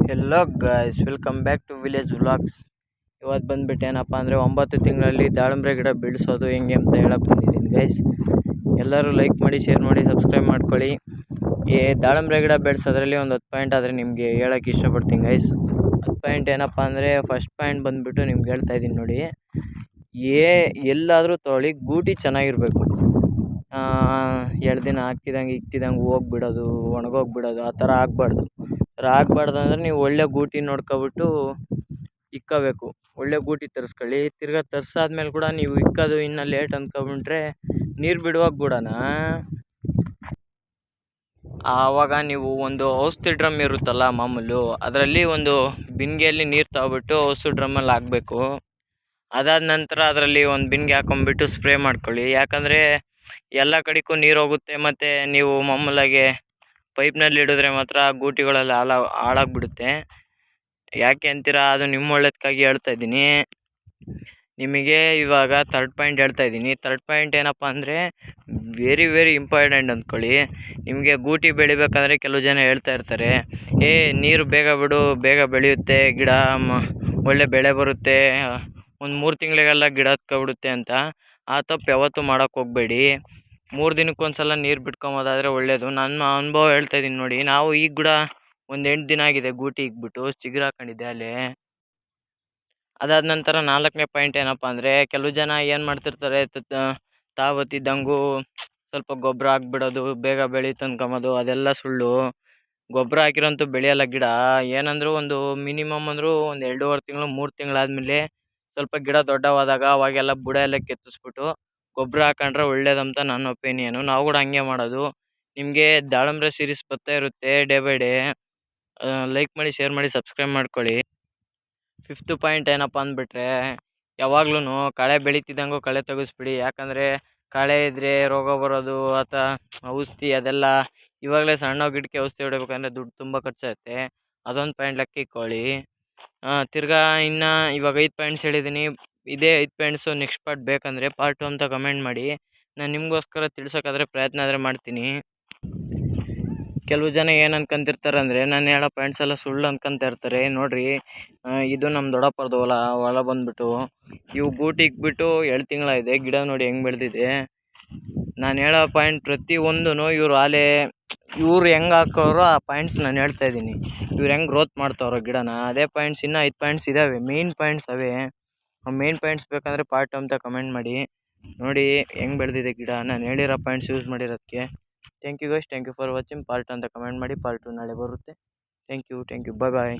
Hello guys, welcome back to village vlogs. ಇವತ್ತು ಬಂದುಬಿಟ್ಟು ಏನಪ್ಪ ಅಂದರೆ 9 ತಿಂಗಳಲ್ಲಿ ದಾಳಿಂಬೆ ಗಿಡ ಬೆಳೆಸೋದು ಹೆಂಗೆ ಅಂತ ಹೇಳಕ್ಕೆ ಬಂದಿದ್ದೀನಿ ಗೈಸ್. ಎಲ್ಲರೂ ಲೈಕ್ ಮಾಡಿ, ಶೇರ್ ಮಾಡಿ, ಸಬ್ಸ್ಕ್ರೈಬ್ ಮಾಡ್ಕೊಳ್ಳಿ. ಈ ದಾಳಿಂಬೆ ಗಿಡ ಬೆಳೆಸೋದ್ರಲ್ಲಿ ಒಂದು 10 ಪಾಯಿಂಟ್ ಆದರೆ ನಿಮಗೆ ಹೇಳೋಕ್ಕೆ ಇಷ್ಟಪಡ್ತೀನಿ ಗೈಸ್. 10 ಪಾಯಿಂಟ್ ಏನಪ್ಪ ಅಂದರೆ, ಫಸ್ಟ್ ಪಾಯಿಂಟ್ ಬಂದುಬಿಟ್ಟು ನಿಮ್ಗೆ ಹೇಳ್ತಾ ಇದ್ದೀನಿ ನೋಡಿ. ಎಲ್ಲಾದರೂ ತೊಗೊಳ್ಳಿ, ಗೂಟಿ ಚೆನ್ನಾಗಿರಬೇಕು. 2 ದಿನ ಹಾಕಿದಂಗೆ ಇಕ್ತಿದಂಗೆ ಹೋಗ್ಬಿಡೋದು, ಒಣಗೋಗ್ಬಿಡೋದು, ಆ ಥರ ಆಗಬಾರ್ದು. ಅಂದರೆ ನೀವು ಒಳ್ಳೆ ಗೂಟಿ ನೋಡ್ಕೊಬಿಟ್ಟು ಇಕ್ಕೋಬೇಕು. ಒಳ್ಳೆ ಗೂಟಿ ತರಿಸ್ಕೊಳ್ಳಿ. ತಿರ್ಗಾ ತರಿಸಾದ್ಮೇಲೆ ಕೂಡ ನೀವು ಇಕ್ಕೋದು ಇನ್ನೂ ಲೇಟ್ ಅಂದ್ಕೊಂಡ್ಬಿಟ್ರೆ ನೀರು ಬಿಡುವಾಗ ಬಿಡೋಣ. ಆವಾಗ ನೀವು ಒಂದು ಔಷಧಿ ಡ್ರಮ್ ಇರುತ್ತಲ್ಲ ಮಾಮೂಲು, ಅದರಲ್ಲಿ ಒಂದು ಬಿಂದಿಗೆಯಲ್ಲಿ ನೀರು ತಗೊಬಿಟ್ಟು ಔಷಧಿ ಡ್ರಮ್ಮಲ್ಲಿ ಹಾಕಬೇಕು. ಅದಾದ ನಂತರ ಅದರಲ್ಲಿ ಒಂದು ಬಿಂದಿಗೆ ಹಾಕೊಂಡ್ಬಿಟ್ಟು ಸ್ಪ್ರೇ ಮಾಡ್ಕೊಳ್ಳಿ. ಯಾಕಂದರೆ ಎಲ್ಲ ಕಡೆಗೂ ನೀರು ಹೋಗುತ್ತೆ, ಮತ್ತು ನೀವು ಮಾಮೂಲಾಗೆ ಪೈಪ್ನಲ್ಲಿ ಹಿಡಿದ್ರೆ ಮಾತ್ರ ಗೂಟಿಗಳೆಲ್ಲ ಹಾಳಾಗ್ಬಿಡುತ್ತೆ. ಯಾಕೆ ಅಂತೀರಾ? ಅದು ನಿಮ್ಮ ಒಳ್ಳೇದಕ್ಕಾಗಿ ಹೇಳ್ತಾ ಇದ್ದೀನಿ. ನಿಮಗೆ ಇವಾಗ 3rd ಪಾಯಿಂಟ್ ಹೇಳ್ತಾ ಇದ್ದೀನಿ. 3rd ಪಾಯಿಂಟ್ ಏನಪ್ಪ ಅಂದರೆ, ವೆರಿ ಇಂಪಾರ್ಟೆಂಟ್ ಅಂದ್ಕೊಳ್ಳಿ. ನಿಮಗೆ ಗೂಟಿ ಬೆಳಿಬೇಕಂದ್ರೆ ಕೆಲವು ಜನ ಹೇಳ್ತಾ ಇರ್ತಾರೆ, ನೀರು ಬೇಗ ಬಿಡು, ಬೇಗ ಬೆಳೆಯುತ್ತೆ ಗಿಡ, ಒಳ್ಳೆ ಬೆಳೆ ಬರುತ್ತೆ, ಒಂದು 3 ತಿಂಗಳಿಗೆಲ್ಲ ಗಿಡ ಹತ್ಕೊಬಿಡುತ್ತೆ ಅಂತ. ಆ ತಪ್ಪು ಯಾವತ್ತೂ ಮಾಡೋಕ್ಕೆ ಹೋಗಬೇಡಿ. 3 ದಿನಕ್ಕೊಂದ್ಸಲ ನೀರು ಬಿಟ್ಕೊಂಬೋದಾದರೆ ಒಳ್ಳೆಯದು. ನನ್ನ ಅನುಭವ ಹೇಳ್ತಾ ಇದ್ದೀನಿ ನೋಡಿ. ನಾವು ಈಗ ಕೂಡ ಒಂದು 8 ದಿನ ಆಗಿದೆ ಗೂಟಿ ಇಕ್ಬಿಟ್ಟು ಚಿಗುರು ಹಾಕೊಂಡಿದ್ದೆ ಅಲ್ಲೇ. ಅದಾದ ನಂತರ 4ನೇ ಪಾಯಿಂಟ್ ಏನಪ್ಪ ಅಂದರೆ, ಕೆಲವು ಜನ ಏನು ಮಾಡ್ತಿರ್ತಾರೆ, ತಾವತ್ತಿದ್ದಂಗೂ ಸ್ವಲ್ಪ ಗೊಬ್ಬರ ಹಾಕ್ಬಿಡೋದು, ಬೇಗ ಬೆಳೀತು ಅನ್ಕೊಂಬೋದು. ಅದೆಲ್ಲ ಸುಳ್ಳು. ಗೊಬ್ಬರ ಹಾಕಿರೋಂತೂ ಬೆಳೆಯಲ್ಲ ಗಿಡ. ಏನಂದರೂ ಒಂದು ಮಿನಿಮಮ್ ಅಂದರೂ ಒಂದು 2.5 ತಿಂಗಳು 3 ತಿಂಗಳಾದಮೇಲೆ ಸ್ವಲ್ಪ ಗಿಡ ದೊಡ್ಡವಾದಾಗ ಅವಾಗೆಲ್ಲ ಬುಡ ಎಲ್ಲ ಕೆತ್ತಿಸ್ಬಿಟ್ಟು ಗೊಬ್ಬರ ಹಾಕೊಂಡ್ರೆ ಒಳ್ಳೇದಂತ ನನ್ನ ಒಪಿನಿಯನು. ನಾವು ಕೂಡ ಹಂಗೆ ಮಾಡೋದು. ನಿಮಗೆ ದಾಳಿಂಬೆ ಸೀರೀಸ್ ಬರ್ತಾ ಇರುತ್ತೆ ಡೇ ಬೈ ಡೇ. ಲೈಕ್ ಮಾಡಿ, ಶೇರ್ ಮಾಡಿ, ಸಬ್ಸ್ಕ್ರೈಬ್ ಮಾಡ್ಕೊಳ್ಳಿ. 5th ಪಾಯಿಂಟ್ ಏನಪ್ಪ ಅಂದ್ಬಿಟ್ರೆ, ಯಾವಾಗ್ಲೂ ಕಳೆ ಬೆಳೀತಿದ್ದಂಗೂ ಕಳೆ ತೆಗೆಸ್ಬಿಡಿ. ಯಾಕಂದರೆ ಕಳೆ ಇದ್ದರೆ ರೋಗ ಬರೋದು ಅಥವಾ ಔಷಧಿ ಅದೆಲ್ಲ ಇವಾಗಲೇ ಸಣ್ಣ ಗಿಡಕ್ಕೆ ಔಷಧಿ ಹೊಡಿಬೇಕಂದ್ರೆ ದುಡ್ಡು ತುಂಬ ಖರ್ಚಾಗುತ್ತೆ. ಅದೊಂದು ಪಾಯಿಂಟ್ ಲೆಕ್ಕ ಇಟ್ಕೊಳ್ಳಿ. ತಿರ್ಗಾ ಇನ್ನು ಇವಾಗ 5 ಪಾಯಿಂಟ್ಸ್ ಹೇಳಿದ್ದೀನಿ. ಇದೇ 5 ಪಾಯಿಂಟ್ಸು ನೆಕ್ಸ್ಟ್ ಪಾರ್ಟ್ ಬೇಕಂದರೆ ಪಾರ್ಟ್ 2 ಅಂತ ಕಮೆಂಟ್ ಮಾಡಿ. ನಾನು ನಿಮಗೋಸ್ಕರ ತಿಳ್ಸೋಕ್ಕಾದರೆ ಪ್ರಯತ್ನ ಆದರೆ ಮಾಡ್ತೀನಿ. ಕೆಲವು ಜನ ಏನು ಅನ್ಕೊಂತಿರ್ತಾರೆ ಅಂದರೆ, ನಾನು ಹೇಳೋ ಪಾಯಿಂಟ್ಸ್ ಎಲ್ಲ ಸುಳ್ಳು ಅನ್ಕೊಂತ ಇರ್ತಾರೆ. ನೋಡಿರಿ, ಇದು ನಮ್ಮ ದೊಡ್ಡಪ್ಪರದು ಹೊಲ ಬಂದುಬಿಟ್ಟು ಇವು ಗೂಟಿ ಇಕ್ಬಿಟ್ಟು 2 ತಿಂಗಳಾಗಿದೆ. ಗಿಡ ನೋಡಿ ಹೆಂಗೆ ಬೆಳೆದಿದೆ. ನಾನು ಹೇಳೋ ಪಾಯಿಂಟ್ ಪ್ರತಿಯೊಂದೂ ಇವ್ರು ಹೆಂಗೆ ಹಾಕೋರು ಆ ಪಾಯಿಂಟ್ಸ್ ನಾನು ಹೇಳ್ತಾ ಇದ್ದೀನಿ. ಇವ್ರು ಹೆಂಗೆ ಗ್ರೋತ್ ಮಾಡ್ತಾವ್ರೋ ಗಿಡನ, ಅದೇ ಪಾಯಿಂಟ್ಸ್ ಇನ್ನೂ 5 ಪಾಯಿಂಟ್ಸ್ ಇದ್ದಾವೆ. ಮೇಯ್ನ್ ಪಾಯಿಂಟ್ಸ್ ಅವೇ. ಆ ಮೇಯ್ನ್ ಪಾಯಿಂಟ್ಸ್ ಬೇಕಂದರೆ ಪಾರ್ಟ್ 2 ಅಂತ ಕಮೆಂಟ್ ಮಾಡಿ. ನೋಡಿ ಹೆಂಗೆ ಬೆಳೆದಿದೆ ಗಿಡ, ನಾನು ಹೇಳಿರೋ ಪಾಯಿಂಟ್ಸ್ ಯೂಸ್ ಮಾಡಿರೋದಕ್ಕೆ. Thank you guys, thank you for watching. Part 2 ಅಂತ ಕಮೆಂಟ್ ಮಾಡಿ. ಪಾರ್ಟ್ 2 ನಾಳೆ ಬರುತ್ತೆ. Thank you, bye.